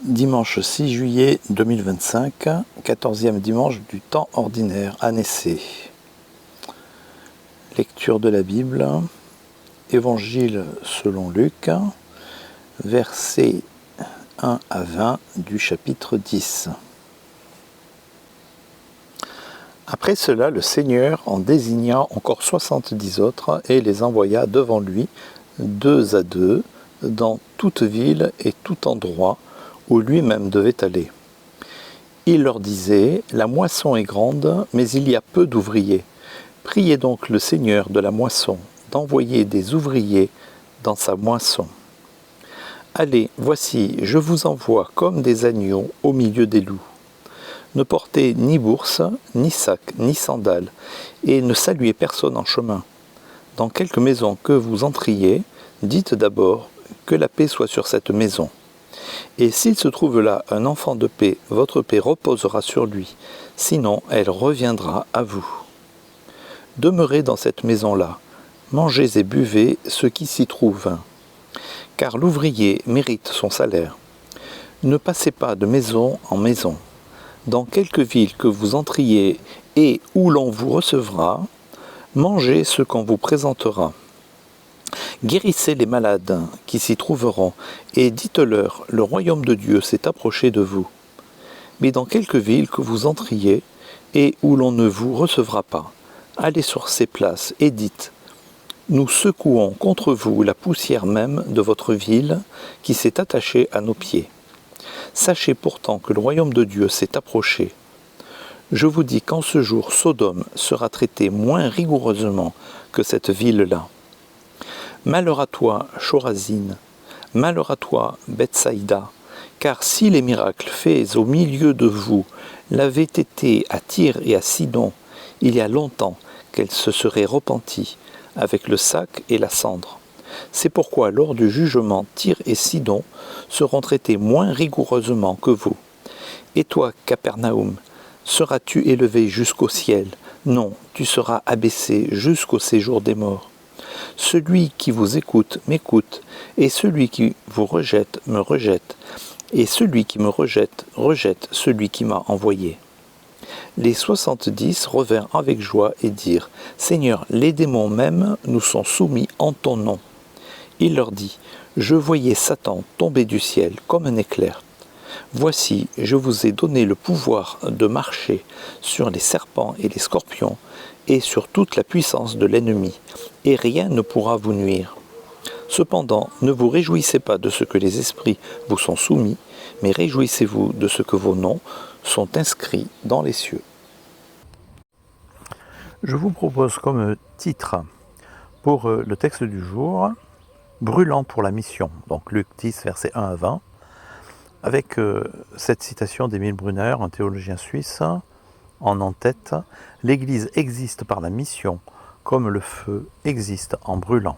Dimanche 6 juillet 2025, 14e dimanche du temps ordinaire, année C. Lecture de la Bible, Évangile selon Luc, versets 1 à 20 du chapitre 10. Après cela, le Seigneur en désigna encore 70 autres et les envoya devant lui, 2 à 2, dans toute ville et tout endroit où lui-même devait aller. Il leur disait, « La moisson est grande, mais il y a peu d'ouvriers. Priez donc le Seigneur de la moisson d'envoyer des ouvriers dans sa moisson. Allez, voici, je vous envoie comme des agneaux au milieu des loups. Ne portez ni bourse, ni sac, ni sandales, et ne saluez personne en chemin. Dans quelque maison que vous entriez, dites d'abord que la paix soit sur cette maison. Et s'il se trouve là un enfant de paix, votre paix reposera sur lui, sinon elle reviendra à vous. Demeurez dans cette maison-là, mangez et buvez ce qui s'y trouve, car l'ouvrier mérite son salaire. Ne passez pas de maison en maison. Dans quelque ville que vous entriez et où l'on vous recevra, mangez ce qu'on vous présentera. Guérissez les malades qui s'y trouveront, et dites-leur, le royaume de Dieu s'est approché de vous. Mais dans quelque ville que vous entriez, et où l'on ne vous recevra pas, allez sur ces places et dites, nous secouons contre vous la poussière même de votre ville qui s'est attachée à nos pieds. Sachez pourtant que le royaume de Dieu s'est approché. Je vous dis qu'en ce jour, Sodome sera traitée moins rigoureusement que cette ville-là. Malheur à toi, Chorazine, malheur à toi, Bethsaïda, car si les miracles faits au milieu de vous l'avaient été à Tyr et à Sidon, il y a longtemps qu'elles se seraient repenties avec le sac et la cendre. C'est pourquoi lors du jugement, Tyr et Sidon seront traités moins rigoureusement que vous. Et toi, Capernaum, seras-tu élevé jusqu'au ciel? Non, tu seras abaissé jusqu'au séjour des morts. Celui qui vous écoute m'écoute, et celui qui vous rejette me rejette, et celui qui me rejette rejette celui qui m'a envoyé. Les 70 revinrent avec joie et dirent, « Seigneur, les démons même nous sont soumis en ton nom. » Il leur dit, « Je voyais Satan tomber du ciel comme un éclair. Voici, je vous ai donné le pouvoir de marcher sur les serpents et les scorpions, et sur toute la puissance de l'ennemi, et rien ne pourra vous nuire. Cependant, ne vous réjouissez pas de ce que les esprits vous sont soumis, mais réjouissez-vous de ce que vos noms sont inscrits dans les cieux. » Je vous propose comme titre pour le texte du jour, « Brûlant pour la mission », donc Luc 10, versets 1 à 20, avec cette citation d'Émile Brunner, un théologien suisse, en tête, « L'Église existe par la mission, comme le feu existe en brûlant. »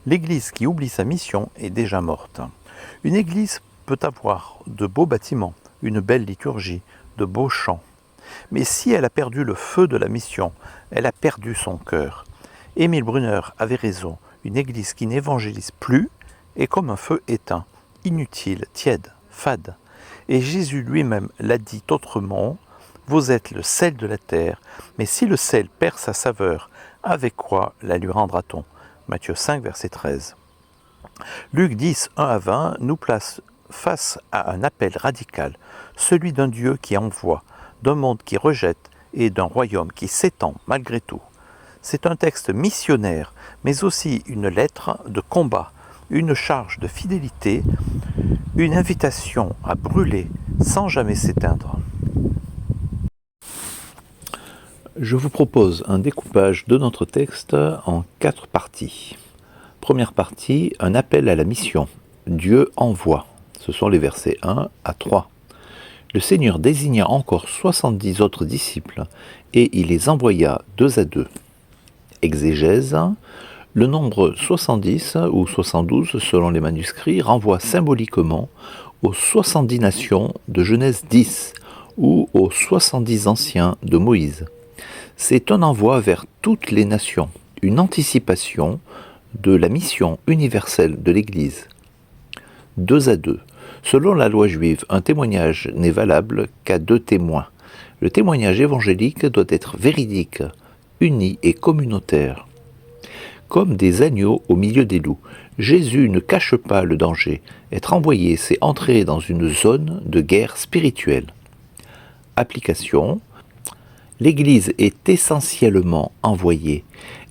L'Église qui oublie sa mission est déjà morte. Une Église peut avoir de beaux bâtiments, une belle liturgie, de beaux chants. Mais si elle a perdu le feu de la mission, elle a perdu son cœur. Émile Brunner avait raison, une Église qui n'évangélise plus est comme un feu éteint, inutile, tiède, fade. Et Jésus lui-même l'a dit autrement, « Vous êtes le sel de la terre, mais si le sel perd sa saveur, avec quoi la lui rendra-t-on » Matthieu 5, verset 13. Luc 10, 1 à 20 nous place face à un appel radical, celui d'un Dieu qui envoie, d'un monde qui rejette et d'un royaume qui s'étend malgré tout. C'est un texte missionnaire, mais aussi une lettre de combat, une charge de fidélité, une invitation à brûler sans jamais s'éteindre. Je vous propose un découpage de notre texte en 4 parties. Première partie, un appel à la mission. Dieu envoie. Ce sont les versets 1 à 3. Le Seigneur désigna encore 70 autres disciples et il les envoya 2 à 2. Exégèse. Le nombre 70 ou 72 selon les manuscrits renvoie symboliquement aux 70 nations de Genèse 10 ou aux 70 anciens de Moïse. C'est un envoi vers toutes les nations, une anticipation de la mission universelle de l'Église. 2 à 2. Selon la loi juive, un témoignage n'est valable qu'à 2 témoins. Le témoignage évangélique doit être véridique, uni et communautaire. Comme des agneaux au milieu des loups, Jésus ne cache pas le danger. Être envoyé, c'est entrer dans une zone de guerre spirituelle. Application. L'Église est essentiellement envoyée.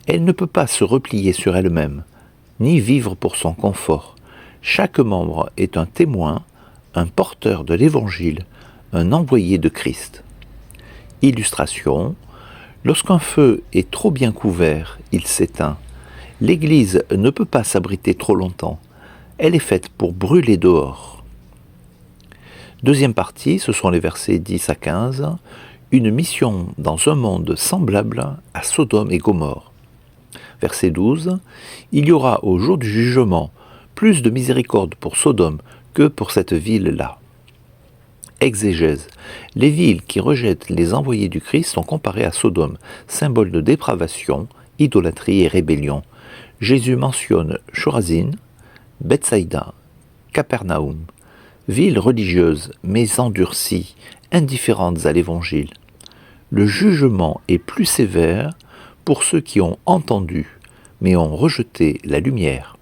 Elle ne peut pas se replier sur elle-même, ni vivre pour son confort. Chaque membre est un témoin, un porteur de l'Évangile, un envoyé de Christ. Illustration. Lorsqu'un feu est trop bien couvert, il s'éteint. L'Église ne peut pas s'abriter trop longtemps. Elle est faite pour brûler dehors. Deuxième partie, ce sont les versets 10 à 15. Une mission dans un monde semblable à Sodome et Gomorrhe. Verset 12. Il y aura au jour du jugement plus de miséricorde pour Sodome que pour cette ville-là. Exégèse. Les villes qui rejettent les envoyés du Christ sont comparées à Sodome, symbole de dépravation, idolâtrie et rébellion. Jésus mentionne Chorazin, Bethsaïda, Capernaum, villes religieuses mais endurcies, indifférentes à l'Évangile. Le jugement est plus sévère pour ceux qui ont entendu mais ont rejeté la lumière.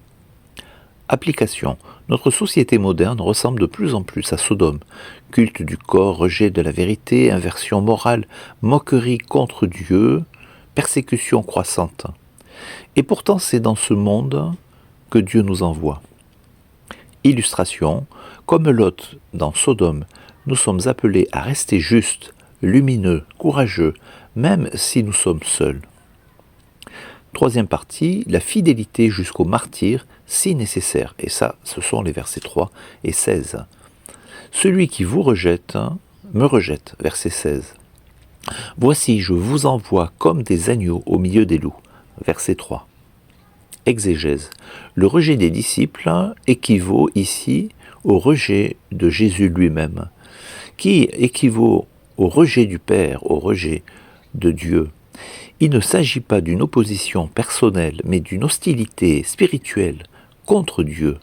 Application. Notre société moderne ressemble de plus en plus à Sodome. Culte du corps, rejet de la vérité, inversion morale, moquerie contre Dieu, persécution croissante. Et pourtant c'est dans ce monde que Dieu nous envoie. Illustration. Comme Lot dans Sodome, nous sommes appelés à rester justes, lumineux, courageux, même si nous sommes seuls. Troisième partie, la fidélité jusqu'au martyre, si nécessaire. Et ça, ce sont les versets 3 et 16. Celui qui vous rejette, me rejette, verset 16. Voici, je vous envoie comme des agneaux au milieu des loups, verset 3. Exégèse. Le rejet des disciples équivaut ici au rejet de Jésus lui-même, qui équivaut au rejet du Père, au rejet de Dieu. Il ne s'agit pas d'une opposition personnelle, mais d'une hostilité spirituelle contre Dieu.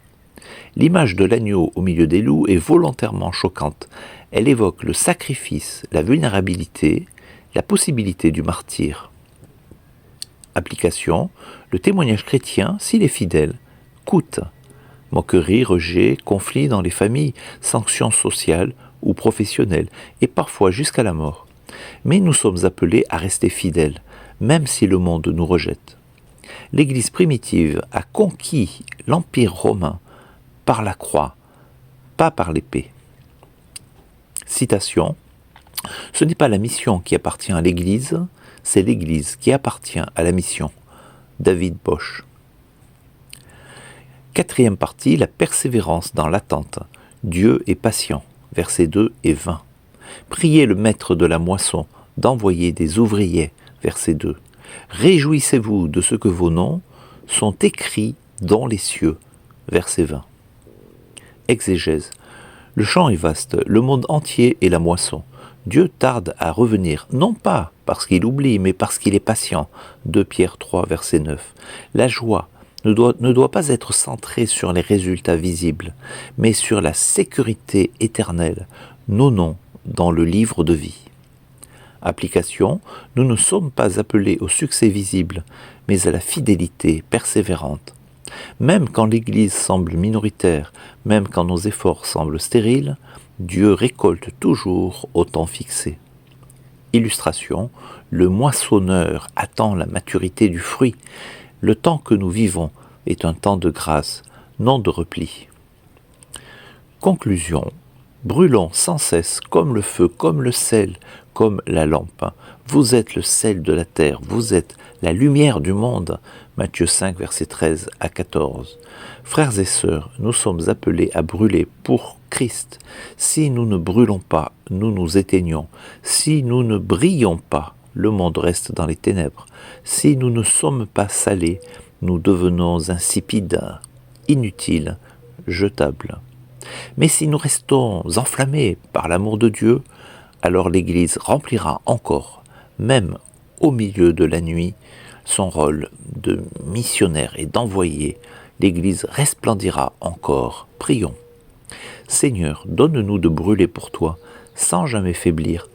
L'image de l'agneau au milieu des loups est volontairement choquante. Elle évoque le sacrifice, la vulnérabilité, la possibilité du martyre. Application. Le témoignage chrétien, s'il est fidèle, coûte. Moquerie, rejet, conflits dans les familles, sanctions sociales ou professionnelles, et parfois jusqu'à la mort. Mais nous sommes appelés à rester fidèles, même si le monde nous rejette. L'Église primitive a conquis l'Empire romain par la croix, pas par l'épée. Citation. Ce n'est pas la mission qui appartient à l'Église, c'est l'Église qui appartient à la mission. David Bosch. Quatrième partie, la persévérance dans l'attente. Dieu est patient. Versets 2 et 20. Priez le maître de la moisson d'envoyer des ouvriers. Verset 2. Réjouissez-vous de ce que vos noms sont écrits dans les cieux. Verset 20. Exégèse. Le champ est vaste, le monde entier est la moisson. Dieu tarde à revenir, non pas parce qu'il oublie, mais parce qu'il est patient. 2 Pierre 3, verset 9. La joie ne doit pas être centrée sur les résultats visibles, mais sur la sécurité éternelle, nos noms dans le livre de vie. Application, nous ne sommes pas appelés au succès visible, mais à la fidélité persévérante. Même quand l'Église semble minoritaire, même quand nos efforts semblent stériles, Dieu récolte toujours au temps fixé. Illustration, le moissonneur attend la maturité du fruit. Le temps que nous vivons est un temps de grâce, non de repli. Conclusion. Brûlons sans cesse comme le feu, comme le sel, comme la lampe. Vous êtes le sel de la terre, vous êtes la lumière du monde. Matthieu 5, versets 13 à 14. Frères et sœurs, nous sommes appelés à brûler pour Christ. Si nous ne brûlons pas, nous nous éteignons. Si nous ne brillons pas, le monde reste dans les ténèbres. Si nous ne sommes pas salés, nous devenons insipides, inutiles, jetables. Mais si nous restons enflammés par l'amour de Dieu, alors l'Église remplira encore, même au milieu de la nuit, son rôle de missionnaire et d'envoyé. L'Église resplendira encore. Prions. Seigneur, donne-nous de brûler pour toi, sans jamais faiblir.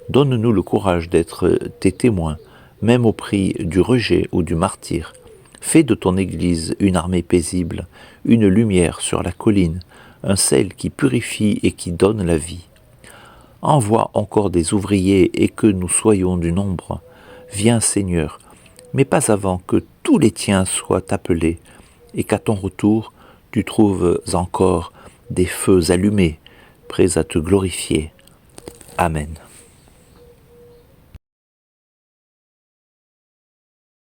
Donne-nous le courage d'être tes témoins, même au prix du rejet ou du martyre. Fais de ton Église une armée paisible, une lumière sur la colline, un sel qui purifie et qui donne la vie. Envoie encore des ouvriers et que nous soyons du nombre. Viens Seigneur, mais pas avant que tous les tiens soient appelés et qu'à ton retour, tu trouves encore des feux allumés, prêts à te glorifier. Amen.